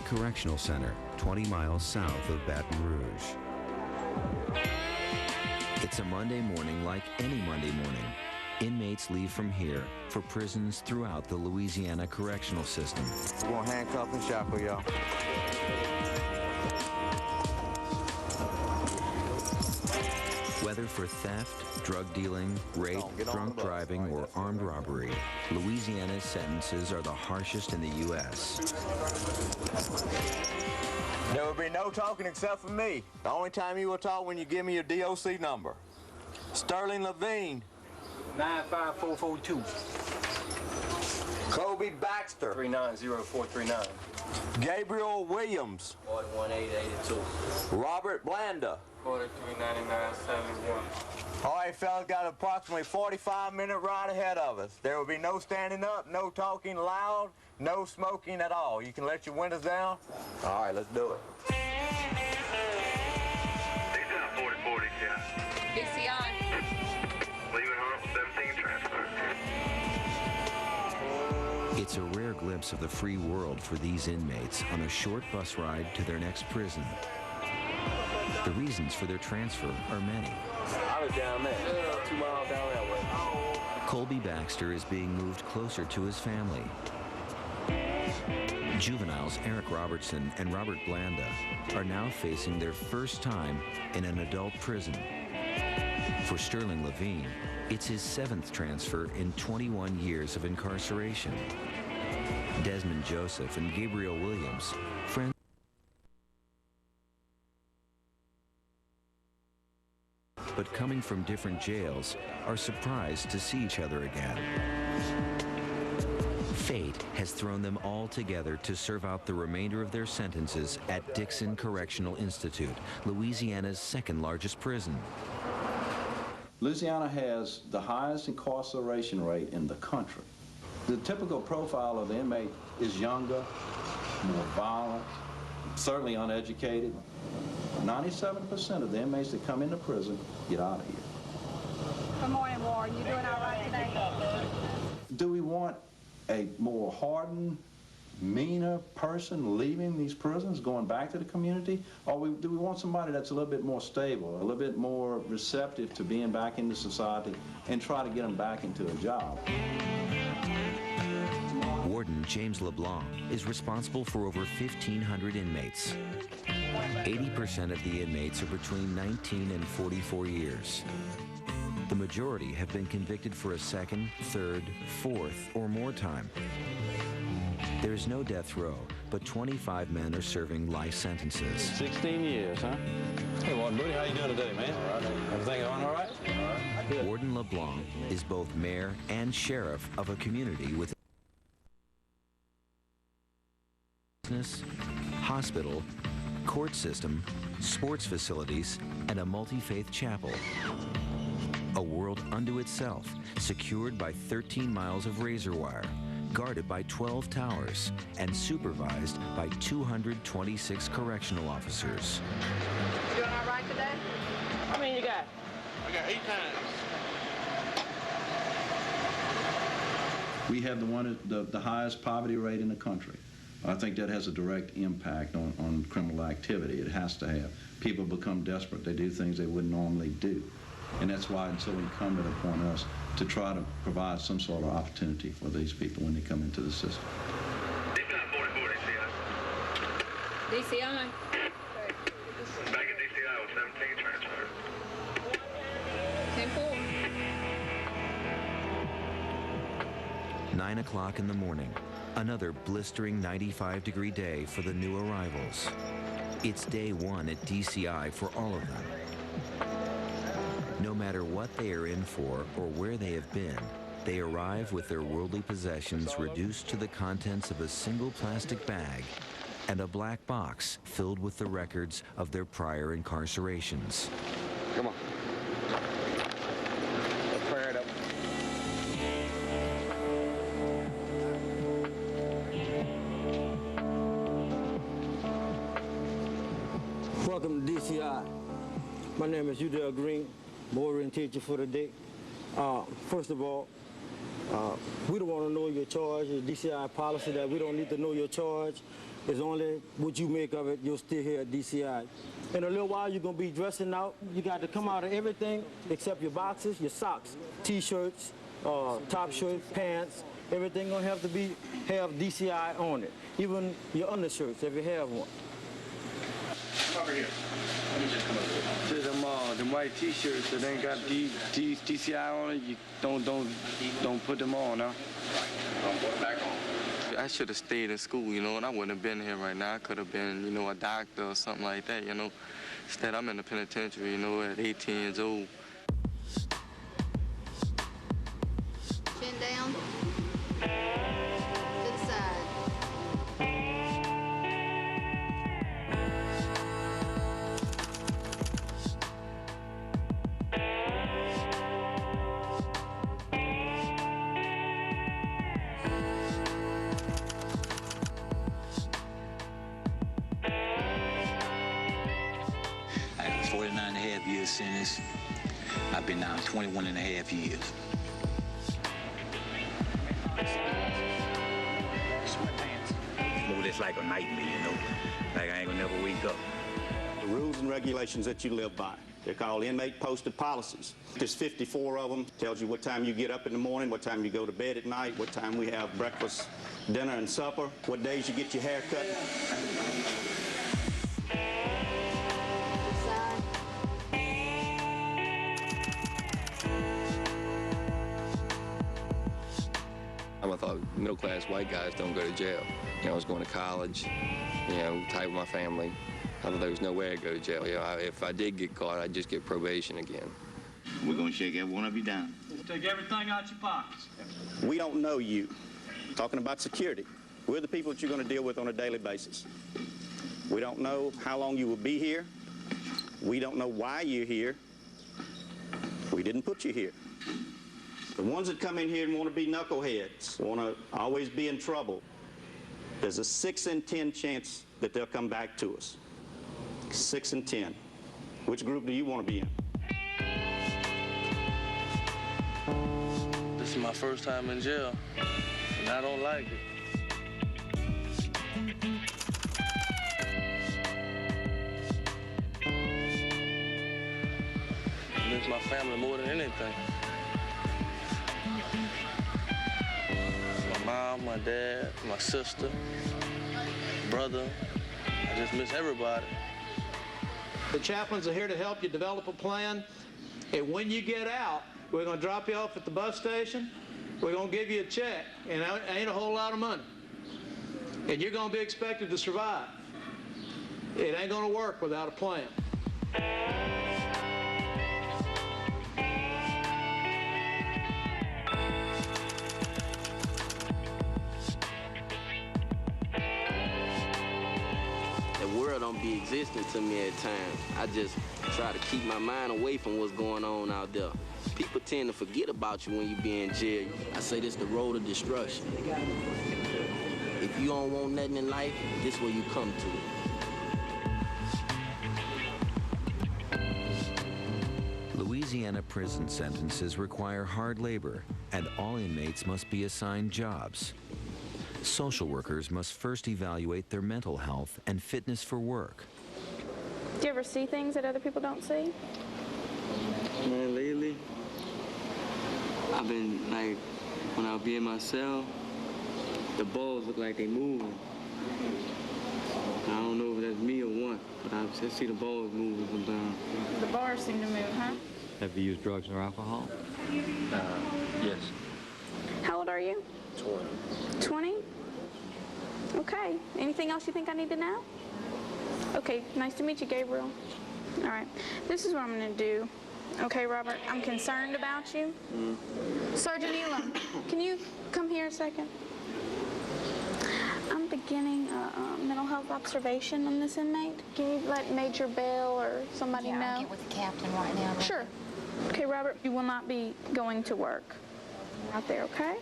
Correctional Center, 20 miles south of Baton Rouge. It's a Monday morning like any Monday morning. Inmates leave from here for prisons throughout the Louisiana correctional system. We're going to handcuff and shackle y'all. Whether for theft, drug dealing, rape, drunk driving, or armed robbery, Louisiana's sentences are the harshest in the U.S. There will be no talking except for me. The only time you will talk when you give me your DOC number. Sterling Levine. 95442. Kobe Baxter. 390439. Gabriel Williams. 41882. Robert Blanda. 439971. All right, fellas, got approximately 45-minute ride ahead of us. There will be no standing up, no talking loud, no smoking at all. You can let your windows down. All right, let's do it. Dixon 4040, yeah. DCI. Leaving home, 17 transfer. It's a rare glimpse of the free world for these inmates on a short bus ride to their next prison. The reasons for their transfer are many. I was down there, 2 miles down that way. Colby Baxter is being moved closer to his family. Juveniles Eric Robertson and Robert Blanda are now facing their first time in an adult prison. For Sterling Levine, it's his 7th transfer in 21 years of incarceration. Desmond Joseph and Gabriel Williams, friends but coming from different jails, are surprised to see each other again. Fate has thrown them all together to serve out the remainder of their sentences at Dixon Correctional Institute, Louisiana's 2nd largest prison. Louisiana has the highest incarceration rate in the country. The typical profile of the inmate is younger, more violent, certainly uneducated. 97% of the inmates that come into prison get out of here. Good morning, Warren. You doing all right today? Do we want a more hardened, meaner person leaving these prisons, going back to the community? Or do we want somebody that's a little bit more stable, a little bit more receptive to being back into society and try to get them back into a job? Warden James LeBlanc is responsible for over 1,500 inmates. 80% of the inmates are between 19 and 44 years. The majority have been convicted for a 2nd, 3rd, 4th, or more time. There is no death row, but 25 men are serving life sentences. 16 years, huh? Hey, Warden Booty, how you doing today, man? All right. Everything going all right? All right. Good. Warden LeBlanc is both mayor and sheriff of a community with business, hospital, court system, sports facilities, and a multi-faith chapel. A world unto itself, secured by 13 miles of razor wire, guarded by 12 towers, and supervised by 226 correctional officers. You doing all right today? How many you got? I got 8 times. We have the highest poverty rate in the country. I think that has a direct impact on criminal activity. It has to have. People become desperate. They do things they wouldn't normally do. And that's why it's so incumbent upon us to try to provide some sort of opportunity for these people when they come into the system. Dixon 4040, CI. DCI. Back at DCI with 17 transfer. 10-4. 9 o'clock in the morning. Another blistering 95-degree day for the new arrivals. It's day 1 at DCI for all of them. No matter what they are in for or where they have been, they arrive with their worldly possessions reduced to the contents of a single plastic bag and a black box filled with the records of their prior incarcerations. Come on. Let's fire it up. Welcome to DCI. My name is Udell Green, boarding teacher for the day. First of all, we don't want to know your charge. It's DCI policy that we don't need to know your charge. It's only what you make of it, you'll still here at DCI. In a little while, you're going to be dressing out. You got to come out of everything except your boxes, your socks, T-shirts, top shirts, pants. Everything going to have DCI on it, even your undershirts if you have one. Over here. Let me just come over here. To them white T-shirts that ain't got DCI on it, you don't put them on, huh? I'm going back on. I should have stayed in school, you know, and I wouldn't have been here right now. I could have been, you know, a doctor or something like that, you know. Instead, I'm in the penitentiary, you know, at 18 years old. Chin down. To the side. I got a 49.5-year sentence. I've been down 21.5 years. It's like a nightmare, you know, like I ain't gonna never wake up. The rules and regulations that you live by, they're called inmate posted policies. There's 54 of them. Tells you what time you get up in the morning, what time you go to bed at night, what time we have breakfast, dinner, and supper, what days you get your hair cut. I thought middle-class white guys don't go to jail. You know, I was going to college, you know, tight with my family. I thought there was no way I'd go to jail. You know, if I did get caught, I'd just get probation again. We're gonna shake every one of you down. Take everything out your pockets. We don't know you. Talking about security. We're the people that you're going to deal with on a daily basis. We don't know how long you will be here. We don't know why you're here. We didn't put you here. The ones that come in here and want to be knuckleheads, want to always be in trouble, there's a 6 in 10 chance that they'll come back to us. 6 in 10. Which group do you want to be in? This is my first time in jail, and I don't like it. I miss my family more than anything. My mom, my dad, my sister, brother. I just miss everybody. The chaplains are here to help you develop a plan. And when you get out, we're going to drop you off at the bus station. We're going to give you a check, and it ain't a whole lot of money. And you're going to be expected to survive. It ain't going to work without a plan. The world don't be existing to me at times. I just try to keep my mind away from what's going on out there. People tend to forget about you when you be in jail. I say this the road of destruction. If you don't want nothing in life, this is where you come to. Louisiana prison sentences require hard labor, and all inmates must be assigned jobs. Social workers must first evaluate their mental health and fitness for work. Do you ever see things that other people don't see? Man, lately, I've been, like, when I'll be in my cell, the balls look like they moving. I don't know if that's me or what, but I just see the balls moving sometimes. The bars seem to move, huh? Have you used drugs or alcohol? Yes. How old are you? 20. 20? Okay. Anything else you think I need to know? Okay, nice to meet you, Gabriel. All right, this is what I'm gonna do. Okay, Robert, I'm concerned about you. Sergeant Elam, can you come here a second? I'm beginning a mental health observation on this inmate. Can you let Major Bell or somebody know? I'll get with the captain right now. Sure. Okay, Robert, you will not be going to work out there, okay?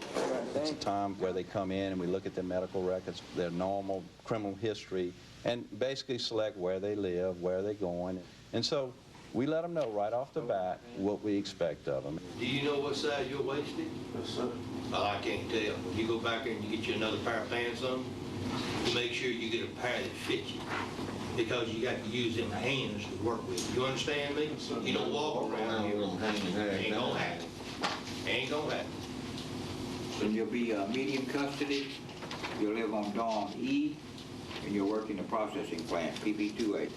It's a time where they come in and we look at their medical records, their normal criminal history, and basically select where they live, where they're going. And so we let them know right off the bat what we expect of them. Do you know what size you're wasted? Yes, sir. Oh, I can't tell. You go back there and you get you another pair of pants on? to make sure you get a pair that fits you, because you got to use them hands to work with. You understand me? You don't walk around here. Ain't gonna happen. Ain't gonna happen. And you'll be medium custody. You'll live on dorm E, and you'll work in the processing plant, PP2A.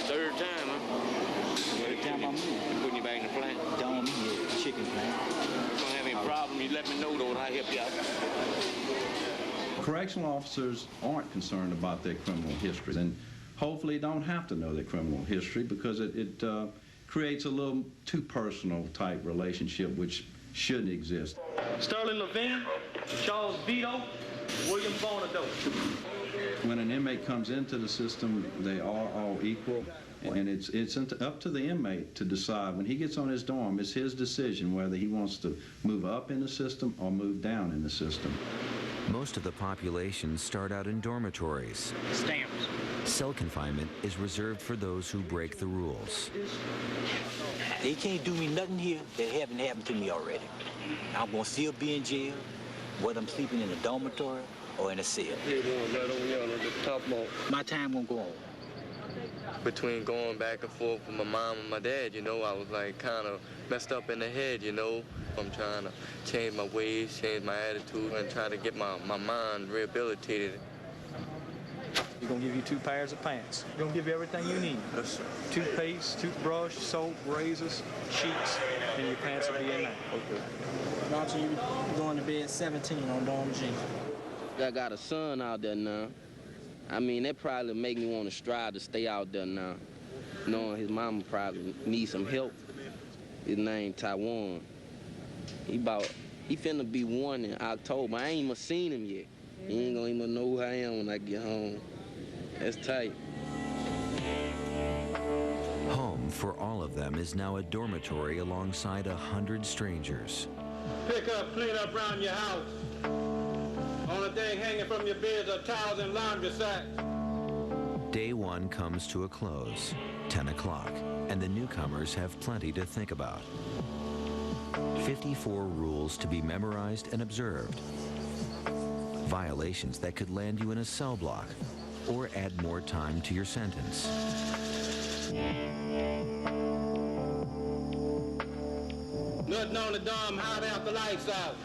Third time, huh? Third time I'm moving. Putting you back in the plant? Dorm E, the chicken plant. If you don't have any problem, you let me know, though, and I'll help you out. Correctional officers aren't concerned about their criminal history, and hopefully don't have to know their criminal history, because it creates a little too personal type relationship which shouldn't exist. Sterling Levine, Charles Vito, William Bonado. When an inmate comes into the system, they are all equal, and it's up to the inmate to decide. When he gets on his dorm, it's his decision whether he wants to move up in the system or move down in the system. Most of the population start out in dormitories. Stamps. Cell confinement is reserved for those who break the rules. They can't do me nothing here that haven't happened to me already. I'm gonna still be in jail, whether I'm sleeping in a dormitory or in a cell. My time won't go on. Between going back and forth with my mom and my dad, you know, I was like kind of messed up in the head, you know. I'm trying to change my ways, change my attitude, and try to get my mind rehabilitated. We're going to give you 2 pairs of pants. We're going to give you everything you need. Yes, sir. Toothpaste, toothbrush, soap, razors, sheets, and your pants will be in there. Okay. Don't you going to bed 17 on dorm G? I got a son out there now. I mean, that probably make me want to strive to stay out there now, knowing his mama probably needs some help. His name Taiwan. He finna be 1 in October. I ain't even seen him yet. He ain't gonna even know who I am when I get home. That's tight. Home for all of them is now a dormitory alongside 100 strangers. Pick up, clean up around your house. Only thing hanging from your beds are towels and laundry sacks. Day 1 comes to a close, 10 o'clock, and the newcomers have plenty to think about. 54 rules to be memorized and observed. Violations that could land you in a cell block or add more time to your sentence. Nothing on the dorm, hide out the lights out.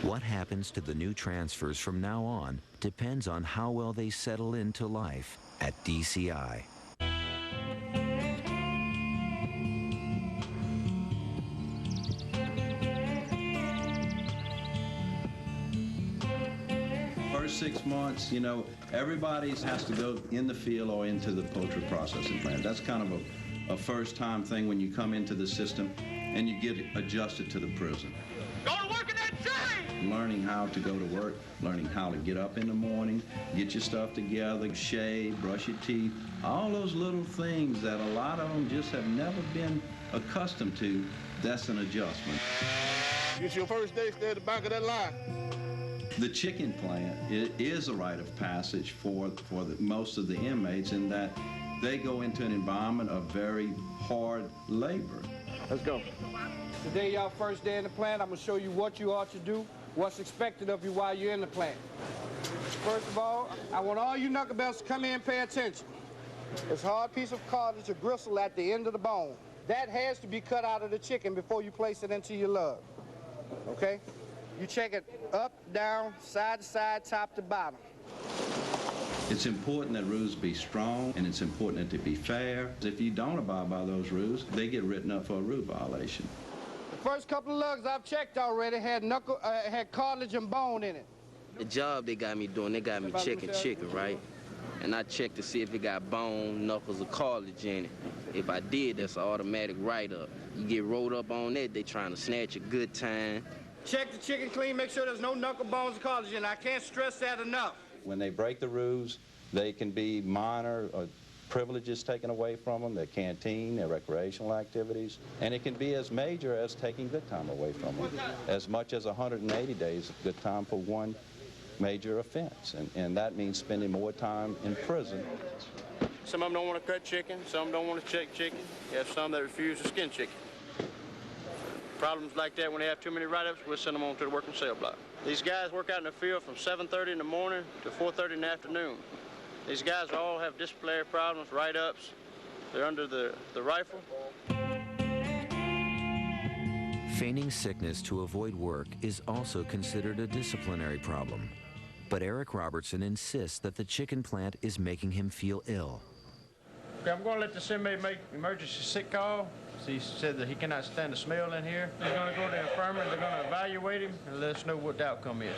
What happens to the new transfers from now on depends on how well they settle into life at DCI. First 6 months, you know, everybody has to go in the field or into the poultry processing plant. That's kind of a first-time thing when you come into the system and you get adjusted to the prison. Go to work in that train! Learning how to go to work, learning how to get up in the morning, get your stuff together, shave, brush your teeth, all those little things that a lot of them just have never been accustomed to, that's an adjustment. It's your first day, stay at the back of that line. The chicken plant is a rite of passage for most of the inmates in that they go into an environment of very hard labor. Let's go. Today, y'all first day in the plant, I'm going to show you what you ought to do, what's expected of you while you're in the plant. First of all, I want all you knucklebells to come in and pay attention. This hard piece of cartilage or gristle at the end of the bone. That has to be cut out of the chicken before you place it into your lug. Okay? You check it up, down, side to side, top to bottom. It's important that rules be strong, and it's important that they be fair. If you don't abide by those rules, they get written up for a rule violation. The first couple of lugs I've checked already had cartilage and bone in it. The job they got me doing, they got me checking chicken, right? And I checked to see if it got bone, knuckles, or cartilage in it. If I did, that's an automatic write-up. You get rolled up on that, they trying to snatch a good time. Check the chicken clean, make sure there's no knuckle bones or cartilage in it. I can't stress that enough. When they break the rules, they can be minor privileges taken away from them, their canteen, their recreational activities, and it can be as major as taking good time away from them, as much as 180 days of good time for one major offense, and that means spending more time in prison. Some of them don't want to cut chicken, some don't want to check chicken. You have some that refuse to skin chicken. Problems like that, when they have too many write-ups, we'll send them on to the working cell block. These guys work out in the field from 7:30 in the morning to 4:30 in the afternoon. These guys all have disciplinary problems, write-ups. They're under the rifle. Feigning sickness to avoid work is also considered a disciplinary problem. But Eric Robertson insists that the chicken plant is making him feel ill. Okay, I'm going to let this inmate make emergency sick call. He said that he cannot stand the smell in here. He's going to go to the infirmary. They're going to evaluate him and let us know what the outcome is.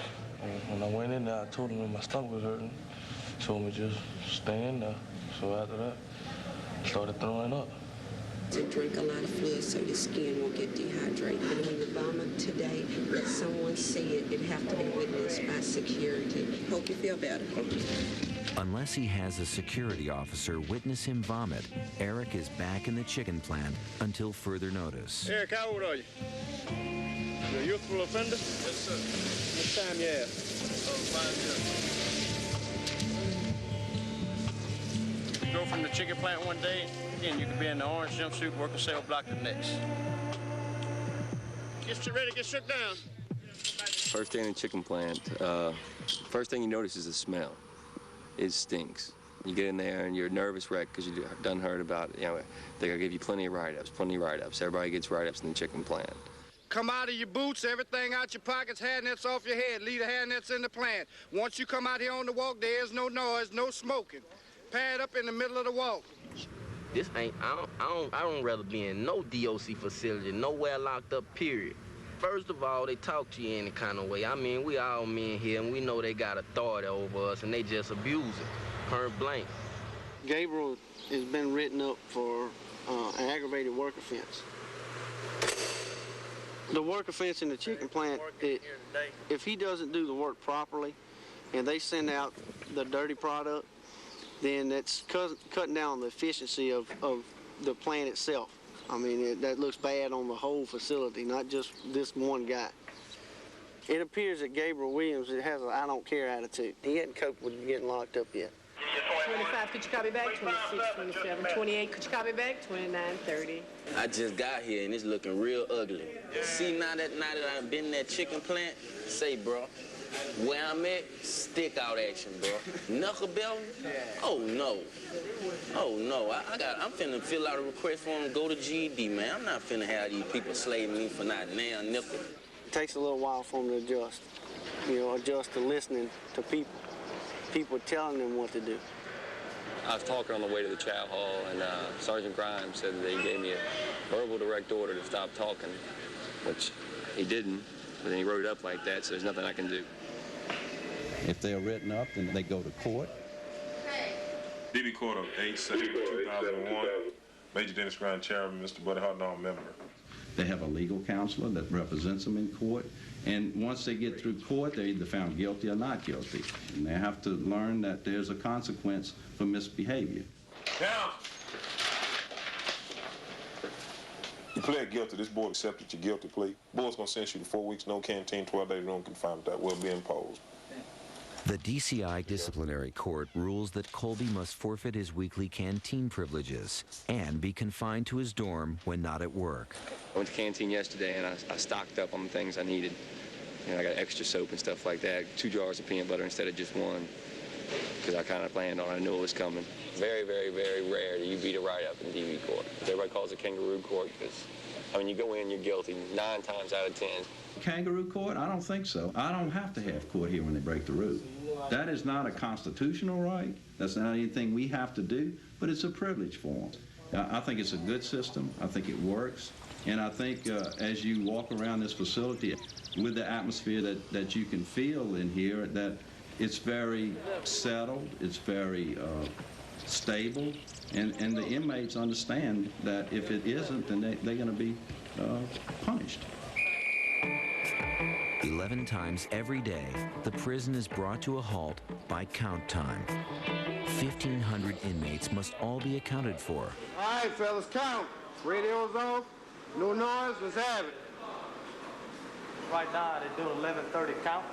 When I went in there, I told him that my stomach was hurting. He told me just stay in there. So after that, I started throwing up. To drink a lot of fluid so the skin won't get dehydrated. But when you vomit today, let someone see it. It have to be witnessed by security. Hope you feel better. Unless he has a security officer witness him vomit, Eric is back in the chicken plant until further notice. Eric, how old are you? You're a youthful offender? Yes, sir. What time you have? 5 years. You go from the chicken plant one day, and you can be in the orange jumpsuit, work a cell block the next. Get ready to get shook down. First day in the chicken plant, first thing you notice is the smell. It stinks. You get in there and you're a nervous wreck because you done heard about, you know, they're gonna give you plenty of write-ups. Everybody gets write-ups in the chicken plant. Come out of your boots, everything out your pockets, hair nets off your head. Leave the hair nets in the plant. Once you come out here on the walk, there is no noise, no smoking. Pad up in the middle of the walk. This ain't, I don't rather be in no DOC facility, nowhere locked up, period. First of all, they talk to you any kind of way. I mean, we all men here, and we know they got authority over us, and they just abuse it, point blank. Gabriel has been written up for an aggravated work offense. The work offense in the chicken plant, if he doesn't do the work properly, and they send out the dirty product, then that's cutting down the efficiency of the plant itself. I mean, that looks bad on the whole facility, not just this one guy. It appears that Gabriel Williams has an I don't care attitude. He hadn't coped with getting locked up yet. 25, could you copy back? 26, 27, 28, could you copy back? 29, 30. I just got here and it's looking real ugly. See, now that I've been in that chicken plant, say, bro, where I'm at, stick out action, bro. Knuckle belting? Oh no. Oh no. I'm finna fill out a request form and go to GED, man. I'm not finna have these people slaving me for not nail nickel. It takes a little while for them to adjust. You know, adjust to listening to people. People telling them what to do. I was talking on the way to the chow hall, and Sergeant Grimes said that he gave me a verbal direct order to stop talking, which he didn't, but then he wrote it up like that, so there's nothing I can do. If they're written up, then they go to court. DB Court of 8/7/2001. Major Dennis Grimes, Chairman, Mr. Buddy Hartnell, member. They have a legal counselor that represents them in court, and once they get through court, they're either found guilty or not guilty. And they have to learn that there's a consequence for misbehavior. Down! You pled guilty. This board accepted your guilty plea. Board's gonna sentence you to 4 weeks, no canteen, 12-day room confinement. That will be imposed. The DCI disciplinary court rules that Colby must forfeit his weekly canteen privileges and be confined to his dorm when not at work. I went to canteen yesterday and I stocked up on the things I needed. You know, I got extra soap and stuff like that, 2 jars of peanut butter instead of just 1, because I kind of planned on it. I knew it was coming. Very, very, very rare that you beat a write-up in DV court. Everybody calls it kangaroo court because, I mean, you go in, you're guilty 9 times out of 10. Kangaroo court? I don't think so. I don't have to have court here when they break the rule. That is not a constitutional right. That's not anything we have to do, but it's a privilege for them. I think it's a good system. I think it works. And I think as you walk around this facility with the atmosphere that you can feel in here, that it's very settled, it's very stable, and the inmates understand that if it isn't, then they're going to be punished. 11 times every day, the prison is brought to a halt by count time. 1,500 inmates must all be accounted for. All right, fellas, count. Radio's off. No noise. Let's have it. Right now, they're doing 11:30 count.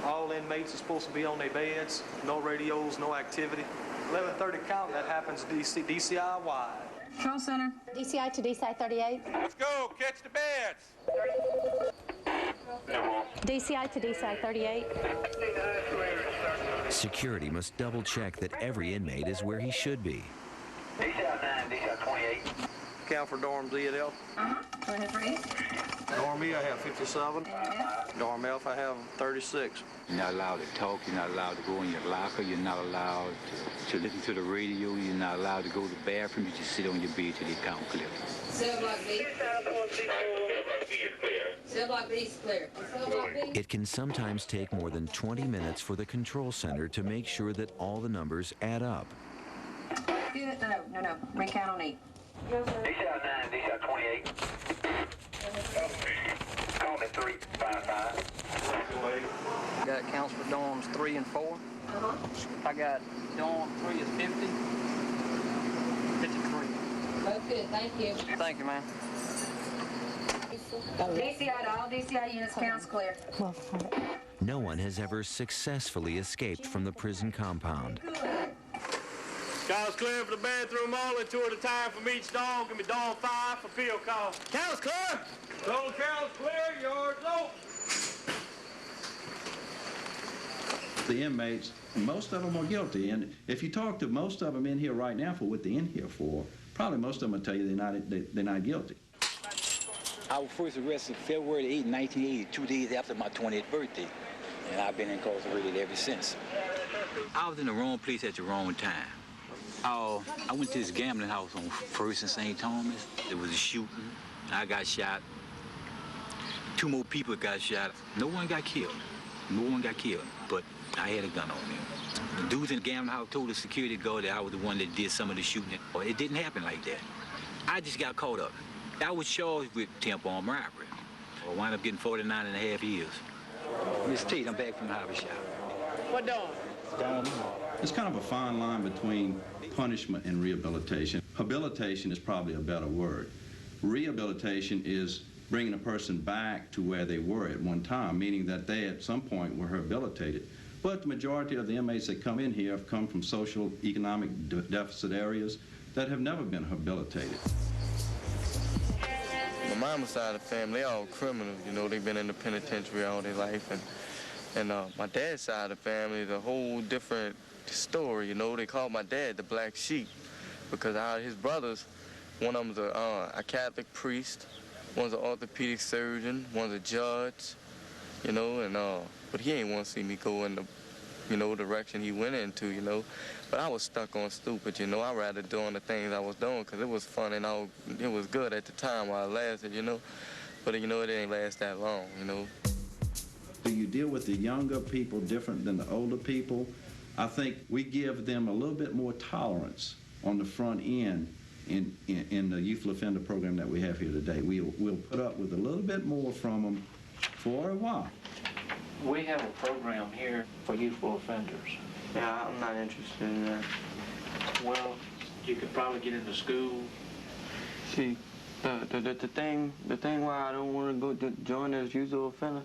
All inmates are supposed to be on their beds. No radios, no activity. 11:30 count, that happens DCI-wide. Control center. DCI to DCI 38. Let's go. Catch the beds. DCI to DCI 38. Security must double check that every inmate is where he should be. DCI 9, DCI 28. Count for dorm Z at L. Go ahead, Reese. Dorm E, I have 57. Dorm F, I have 36. You're not allowed to talk. You're not allowed to go in your locker. You're not allowed to listen to the radio. You're not allowed to go to the bathroom. You just sit on your bed till they count clear. Cell block B. Cell block B is clear. Cell block B. It can sometimes take more than 20 minutes for the control center to make sure that all the numbers add up. No. Recount on 8. DCI 9, DCI 28. Call me 355. Got counts for dorms 3 and 4. I got dorm 3 is 50. 53. That's good, thank you. Thank you, man. DCI to all DCI units, counts clear. No one has ever successfully escaped from the prison compound. Cows clear for the bathroom only, 2 at a time from each dorm. Give me dorm 5 for field call. Cows clear! Total cows clear, yours open. The inmates, most of them are guilty, and if you talk to most of them in here right now for what they're in here for, probably most of them will tell you they're not guilty. I was first arrested February 8, 1980, 2 days after my 20th birthday, and I've been incarcerated ever since. I was in the wrong place at the wrong time. I went to this gambling house on 1st and St. Thomas. There was a shooting. I got shot. 2 more people got shot. No one got killed. But I had a gun on me. The dudes in the gambling house told the security guard that I was the one that did some of the shooting. It didn't happen like that. I just got caught up. I was charged with temp armed robbery. I wound up getting 49 and a half years. Miss Tate, I'm back from the hobby shop. What dorm? It's kind of a fine line between punishment and rehabilitation. Habilitation is probably a better word. Rehabilitation is bringing a person back to where they were at one time, meaning that they at some point were rehabilitated. But the majority of the inmates that come in here have come from social, economic deficit areas that have never been rehabilitated. My mama's side of the family, they all criminals, you know, they've been in the penitentiary all their life. And my dad's side of the family is a whole different story, you know. They call my dad the black sheep because out of his brothers, one of them's a Catholic priest, one's an orthopedic surgeon, one's a judge, you know, and but he ain't want to see me go in the, you know, direction he went into, you know. But I was stuck on stupid, you know. I'd rather doing the things I was doing because it was fun and it was good at the time while it lasted, you know. But, you know, it didn't last that long, you know. Do you deal with the younger people different than the older people? I think we give them a little bit more tolerance on the front end in the youthful offender program that we have here today. We'll put up with a little bit more from them for a while. We have a program here for youthful offenders. Yeah, I'm not interested in that. Well, you could probably get into school. See, the thing why I don't want to go to join as youthful offender,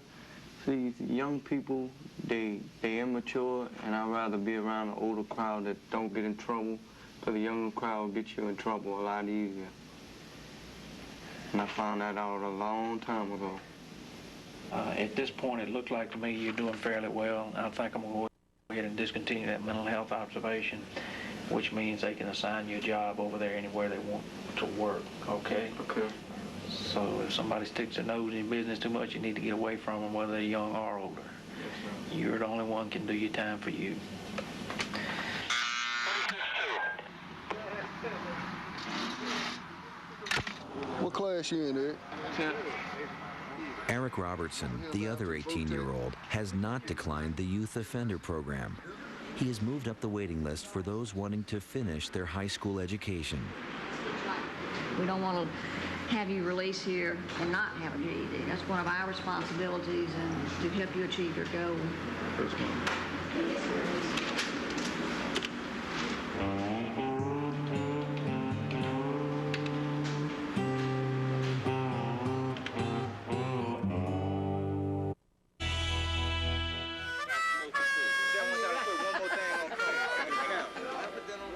see, young people, they immature, and I'd rather be around an older crowd that don't get in trouble, because the younger crowd gets you in trouble a lot easier. And I found that out a long time ago. At this point, it looked like to me you're doing fairly well. I think I'm going to go ahead and discontinue that mental health observation, which means they can assign you a job over there anywhere they want to work, okay? Okay. So if somebody sticks their nose in your business too much, you need to get away from them, whether they're young or older. You're the only one can do your time for you. What class you in, Eric? Eric Robertson, the other 18-year-old, has not declined the youth offender program. He has moved up the waiting list for those wanting to finish their high school education. We don't want to have you release here and not have a GED. That's one of our responsibilities and to help you achieve your goal.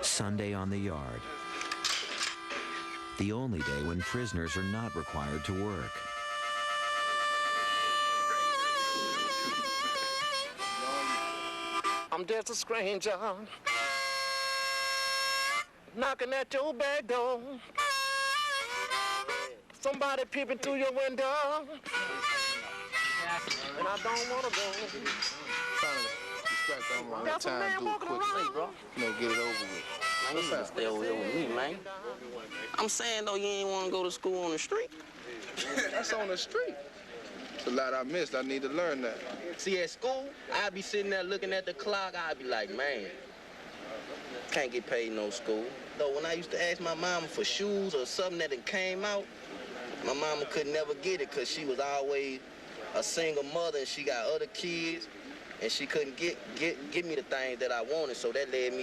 Sunday on the yard. The only day when prisoners are not required to work. I'm just a stranger knocking at your back door. Somebody peeping through your window, and I don't want to go. That's a man walking around, bro. You know, get it over with. Man, you need to stay over here with me, man. I'm saying, though, you ain't want to go to school on the street. That's on the street. It's a lot I missed. I need to learn that. See, at school, I'd be sitting there looking at the clock. I'd be like, man, can't get paid no school. Though when I used to ask my mama for shoes or something that had came out, my mama could never get it because she was always a single mother and she got other kids and she couldn't get me the things that I wanted. So that led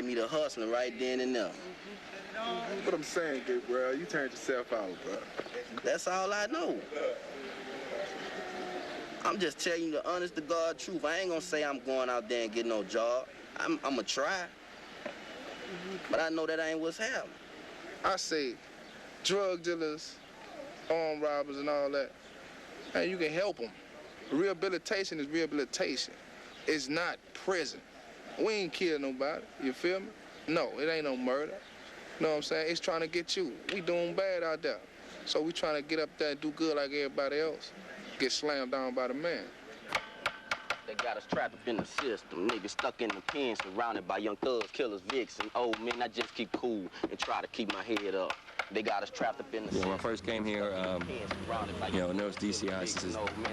me to hustling right then and there. What I'm saying, Gabriel, you turned yourself out, bro. That's all I know. I'm just telling you the honest to God truth. I ain't gonna say I'm going out there and getting no job. I'm gonna try. But I know that ain't what's happening. I say drug dealers, armed robbers and all that, man, you can help them. Rehabilitation is rehabilitation. It's not prison. We ain't killing nobody, you feel me? No, it ain't no murder. You know what I'm saying? It's trying to get you. We doing bad out there. So we trying to get up there and do good like everybody else. Get slammed down by the man. They got us trapped up in the system. Niggas stuck in the pen, surrounded by young thugs, killers, vicks, and old men. I just keep cool and try to keep my head up. They got us trapped up in the system. When I first came here, noticed DCI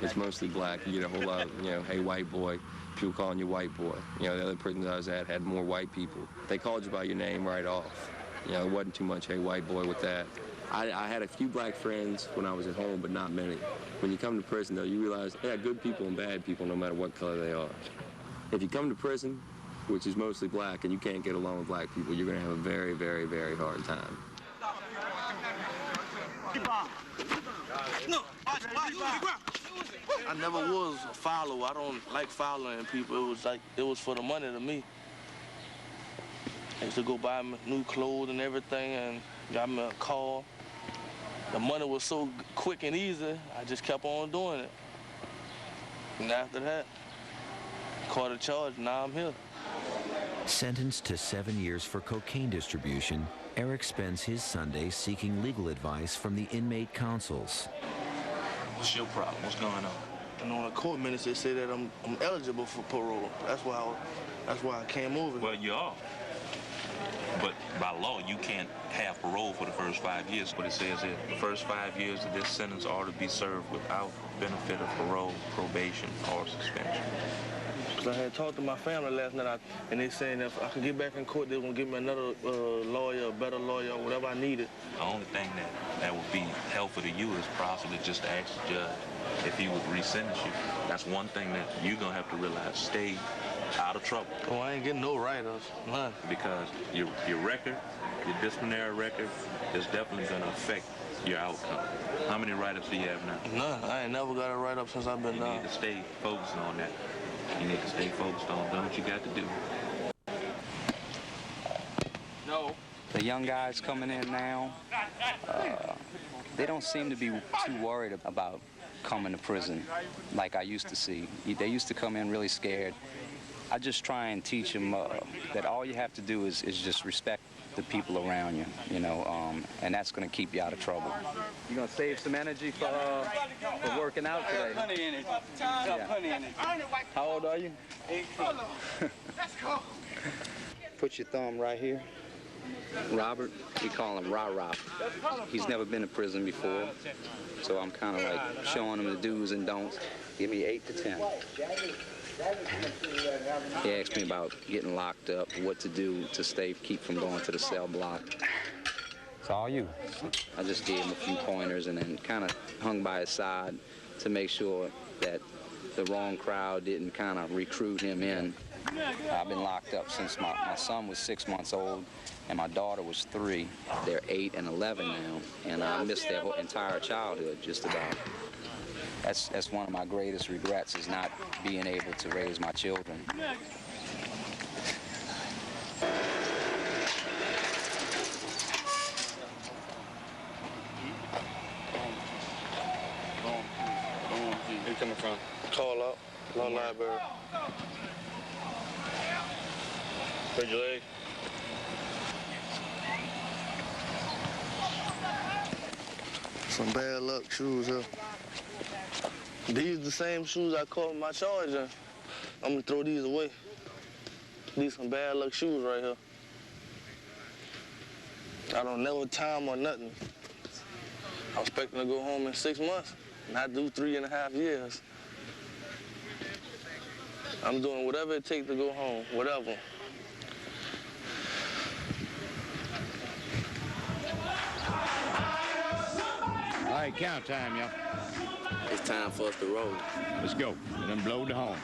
it's mostly black. You get a whole lot of, hey, white boy. People calling you white boy. The other prisons I was at had more white people. They called you by your name right off. It wasn't too much, hey, white boy with that. I had a few black friends when I was at home, but not many. When you come to prison, though, you realize they got good people and bad people no matter what color they are. If you come to prison, which is mostly black, and you can't get along with black people, you're going to have a very, very, very hard time. I never was a follower. I don't like following people. It was for the money to me. I used to go buy me new clothes and everything and got me a car. The money was so quick and easy, I just kept on doing it. And after that, caught a charge, now I'm here. Sentenced to 7 years for cocaine distribution, Eric spends his Sundays seeking legal advice from the inmate councils. What's your problem? What's going on? And on the court minutes, they say that I'm eligible for parole. That's why I came over. Well, you are. But by law, you can't have parole for the first 5 years. What it says is the first 5 years of this sentence are to be served without benefit of parole, probation, or suspension. Because I had talked to my family last night, and they saying if I can get back in court, they're going to give me another lawyer, a better lawyer, or whatever I needed. The only thing that would be helpful to you is possibly just to ask the judge if he would re-sentence you. That's one thing that you're going to have to realize. Stay out of trouble. Oh, I ain't getting no write-ups, none. Because your record, your disciplinary record, is definitely going to affect your outcome. How many write-ups do you have now? None. I ain't never got a write-up since I've been down. You need to stay focused on that. You need to stay focused on doing what you got to do. No. The young guys coming in now, they don't seem to be too worried about coming to prison like I used to see. They used to come in really scared. I just try and teach them that all you have to do is just respect the people around you, and that's going to keep you out of trouble. You're going to save some energy for working out today. Plenty energy. Got plenty energy. How old are you? 18. Let's go. Put your thumb right here. Robert, we call him Ra-Ra. He's never been to prison before, so I'm kind of like showing him the do's and don'ts. Give me 8 to 10. He asked me about getting locked up, what to do to keep from going to the cell block. It's all you. I just gave him a few pointers and then kind of hung by his side to make sure that the wrong crowd didn't kind of recruit him in. I've been locked up since my son was 6 months old and my daughter was 3. They're 8 and 11 now, and I missed their whole entire childhood just about. That's one of my greatest regrets, is not being able to raise my children. Where you coming from? Call up. Law library. Break your leg. Some bad luck shoes here. These the same shoes I caught my charge in. I'm gonna throw these away. These some bad luck shoes right here. I don't never time or nothing. I'm expecting to go home in 6 months, and I do 3.5 years. I'm doing whatever it takes to go home, whatever. All right, count time, y'all. It's time for us to roll. Let's go. And then blow the horn.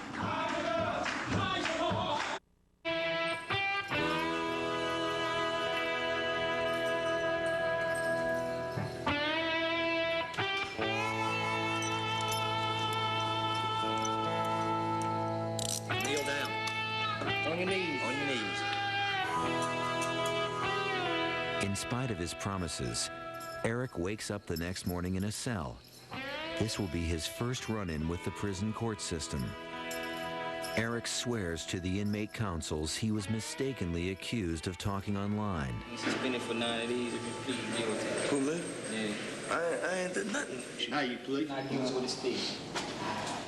Kneel down. On your knees. On your knees. In spite of his promises, Eric wakes up the next morning in a cell. This will be his first run-in with the prison court system. Eric swears to the inmate councils he was mistakenly accused of talking online. He's suspended for 9 days if you plead guilty. Who, me? Yeah. I ain't did nothing. Now you plead. Not guilty with a stick.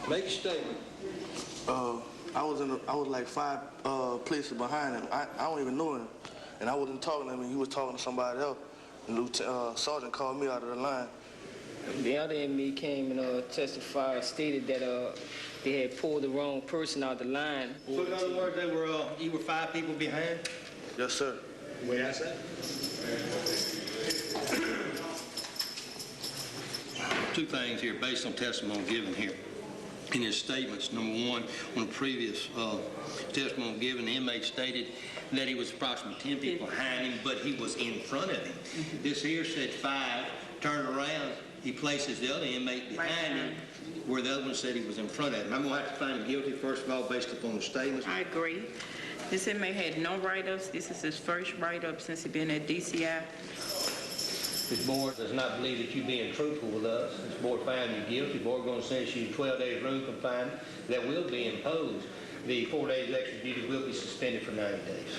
Make a statement. I was like 5 places behind him. I don't even know him. And I wasn't talking to him, and he was talking to somebody else. And Sergeant called me out of the line. The other inmate came and testified, stated that they had pulled the wrong person out the line. So in other words, you were 5 people behind? Yes, sir. Wait, that's that? 2 things here based on testimony given here. In his statements, number 1, on the previous testimony given, the inmate stated that he was approximately 10 people behind him, but he was in front of him. This here said 5, turned around, he places the other inmate behind him, where the other one said he was in front of him. I'm going to have to find him guilty, first of all, based upon the statements. I agree. This inmate had no write-ups. This is his first write-up since he's been at DCI. This board does not believe that you being truthful with us. This board found you guilty. The board going to sentence you 12 days room confinement that will be imposed. The 4 days extra duty will be suspended for 90 days.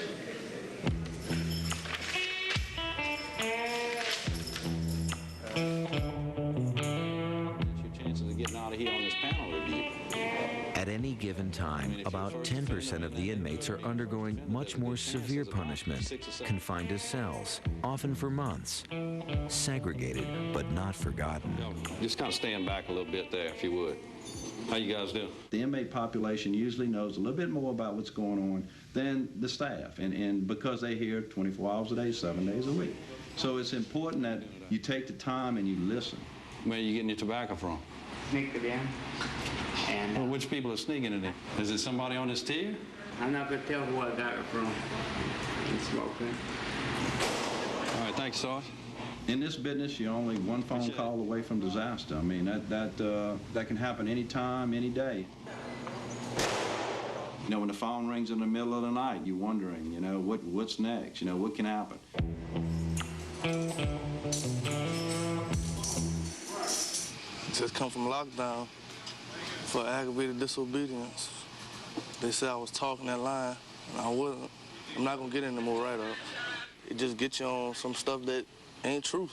Your chances of getting out of here on this panel review. At any given time, about 10% of the inmates are undergoing much more severe punishment, confined to cells, often for months. Segregated, but not forgotten. Just kind of stand back a little bit there, if you would. How you guys doing? The inmate population usually knows a little bit more about what's going on than the staff, and because they're here 24 hours a day, 7 days a week. So it's important that you take the time and you listen. Where are you getting your tobacco from? Sneak it in. And well, which people are sneaking it in? Is it somebody on this tier? I'm not going to tell who I got it from. I'm smoking. All right, thanks, Sarge. In this business, you're only one phone call away from disaster. I mean, that can happen anytime, any day. You know, when the phone rings in the middle of the night, you're wondering, you know, what's next? You know, what can happen? Just come from lockdown for aggravated disobedience. They said I was talking that line, and I wasn't. I'm not gonna get into more write-ups. It just gets you on some stuff that ain't true.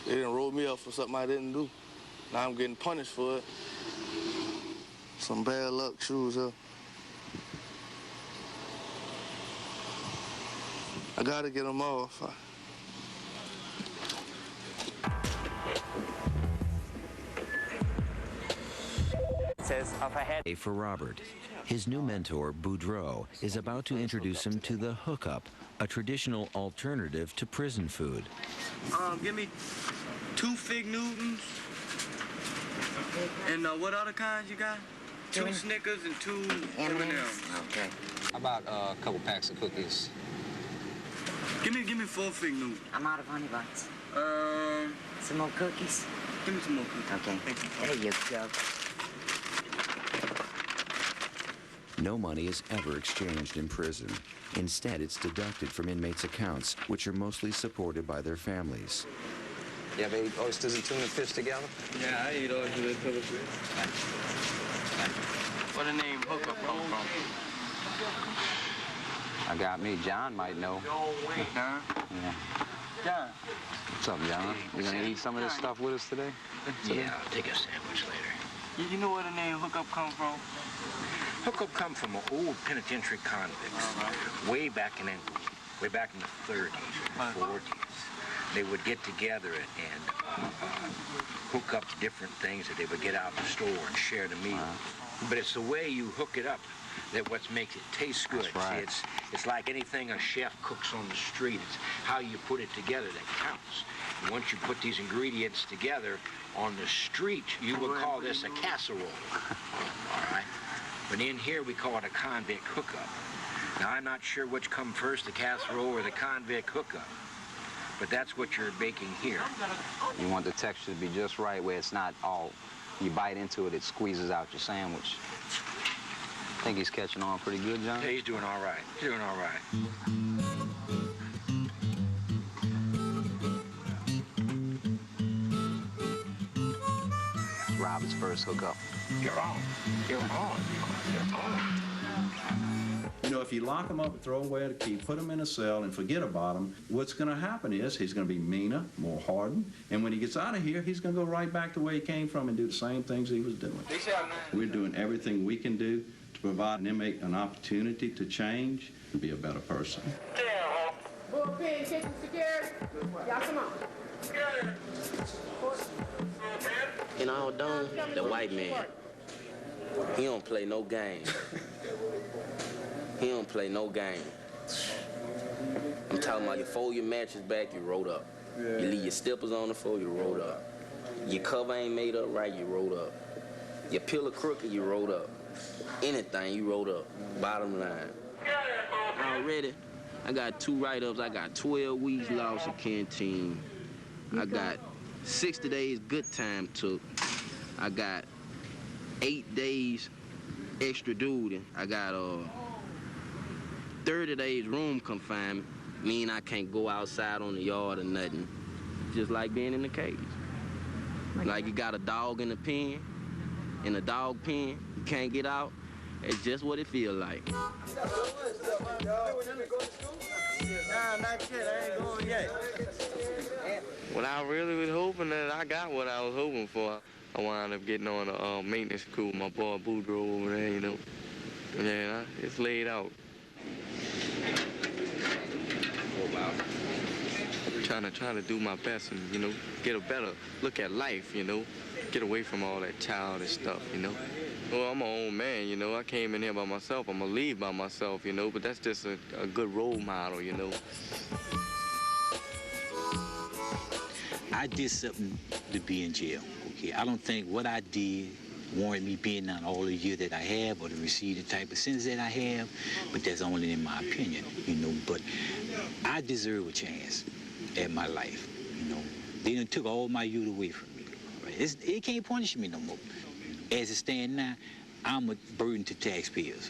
They didn't roll me up for something I didn't do. Now I'm getting punished for it. Some bad luck shoes here. I gotta get them off. For Robert, his new mentor, Boudreaux, is about to introduce him to the hookup, a traditional alternative to prison food. Give me 2 Fig Newtons. And what other kinds you got? 2 Snickers and 2 M&Ms. Okay. How about a couple packs of cookies? Give me 4 Fig Newtons. I'm out of honey buns. Some more cookies? Give me some more cookies. Okay. There you go. No money is ever exchanged in prison. Instead, it's deducted from inmates' accounts, which are mostly supported by their families. You ever eat oysters and tuna fish together? Yeah, I eat oysters and tuna fish. Where the name hookup come from? I got me. John might know. John? Yeah. John. What's up, John? You gonna eat some of this stuff with us today? Yeah, I'll take a sandwich later. You know where the name hookup come from? Hookup come from an old penitentiary convicts. Way back in the 30s, 40s. They would get together and hook up different things that they would get out of the store and share the meal. But it's the way you hook it up that what makes it taste good. That's right. See, it's like anything a chef cooks on the street. It's how you put it together that counts. And once you put these ingredients together on the street, you would call this a casserole. All right? But in here, we call it a convict hookup. Now, I'm not sure which come first, the casserole or the convict hookup. But that's what you're baking here. You want the texture to be just right where it's not all, you bite into it, it squeezes out your sandwich. I think he's catching on pretty good, John. Yeah, he's doing all right. He's doing all right. It's Robert's first hookup. You're on. You're on. You're on. You know, if you lock him up and throw away the key, put him in a cell and forget about him, what's going to happen is he's going to be meaner, more hardened, and when he gets out of here, he's going to go right back to where he came from and do the same things he was doing. We're doing everything we can do to provide an inmate an opportunity to change and be a better person. Bullpen, kitchen security. Y'all come on. In our dome, the white man, he don't play no game. He don't play no game. I'm talking about you fold your mattress back, you rolled up. You leave your steppers on the floor, you rolled up. Your cover ain't made up right, you rolled up. Your pillow crooked, you rolled up. Anything, you rolled up. Bottom line. Already, I got 2 write-ups. I got 12 weeks lost in canteen. I got 60 days good time took. I got 8 days extra duty. I got 30 days room confinement, mean I can't go outside on the yard or nothing. Just like being in the cage. Like you got a dog in the pen, in a dog pen, you can't get out. It's just what it feel like. Nah, not yet. I ain't going yet. Well, I really was hoping that I got what I was hoping for. I wound up getting on a maintenance crew with my boy Boudreaux over there, you know. Yeah, it's laid out. Trying to do my best and, you know, get a better look at life, you know. Get away from all that childish stuff, you know. Well, I'm my own man, you know. I came in here by myself. I'm going to leave by myself, you know, but that's just a good role model, you know. I did something to be in jail, okay? I don't think what I did warrant me being on all the year that I have or to receive the type of sentence that I have, but that's only in my opinion, you know. But I deserve a chance at my life, you know. They done took all my youth away from me. Right? It can't punish me no more. As it stands now, I'm a burden to taxpayers.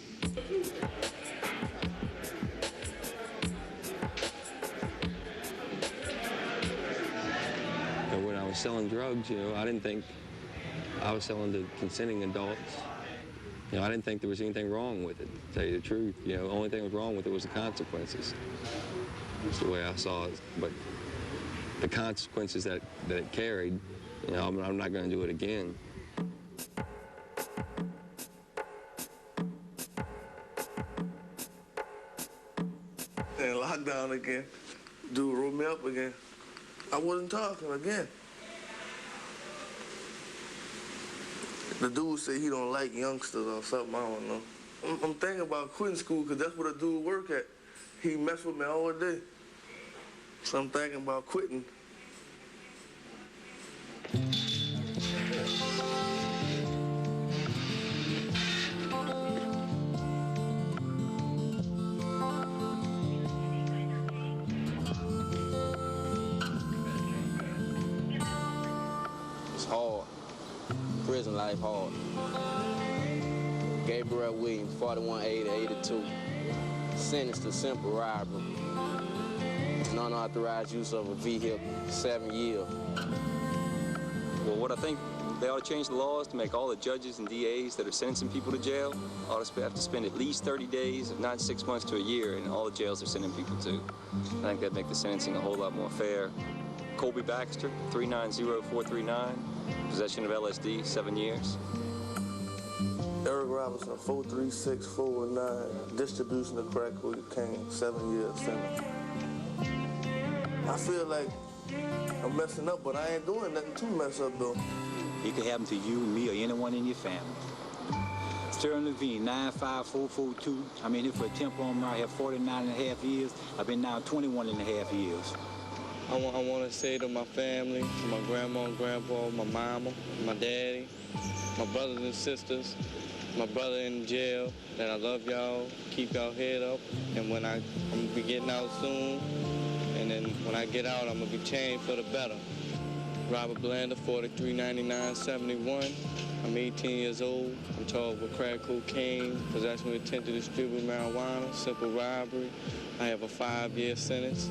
When I was selling drugs, you know, I didn't think I was selling to consenting adults. You know, I didn't think there was anything wrong with it, to tell you the truth. You know, the only thing that was wrong with it was the consequences. That's the way I saw it. But the consequences that it carried, you know, I'm not going to do it again. And lockdown again. Dude rolled me up again. I wasn't talking again. The dude said he don't like youngsters or something, I don't know. I'm thinking about quitting school because that's where the dude work at. He messed with me all day. So I'm thinking about quitting. It's hard. Prison life hard. Gabriel Williams, 4180-82. Sentenced to simple robbery. Unauthorized use of a vehicle, 7 years. Well, what I think they ought to change the laws to make all the judges and DAs that are sentencing people to jail ought to have to spend at least 30 days, if not 6 months to a year, in all the jails they're sending people to. I think that'd make the sentencing a whole lot more fair. Colby Baxter, 390439, possession of LSD, 7 years. Eric Robinson, 43649, distribution of crack cocaine, 7 years sentence. I feel like I'm messing up, but I ain't doing nothing to mess up, though. It could happen to you, me, or anyone in your family. Sterling Levine, 95442. I'm in here for a tempo on I have 49 and a half years. I've been now 21 and a half years. I want to say to my family, to my grandma and grandpa, my mama, my daddy, my brothers and sisters, my brother in jail, that I love y'all, keep y'all head up, and I'm gonna be getting out soon, and then when I get out, I'm gonna be changed for the better. Robert Blander, 439971. I'm 18 years old. I'm charged with crack cocaine, possession with intent to distribute marijuana, simple robbery. I have a 5-year sentence.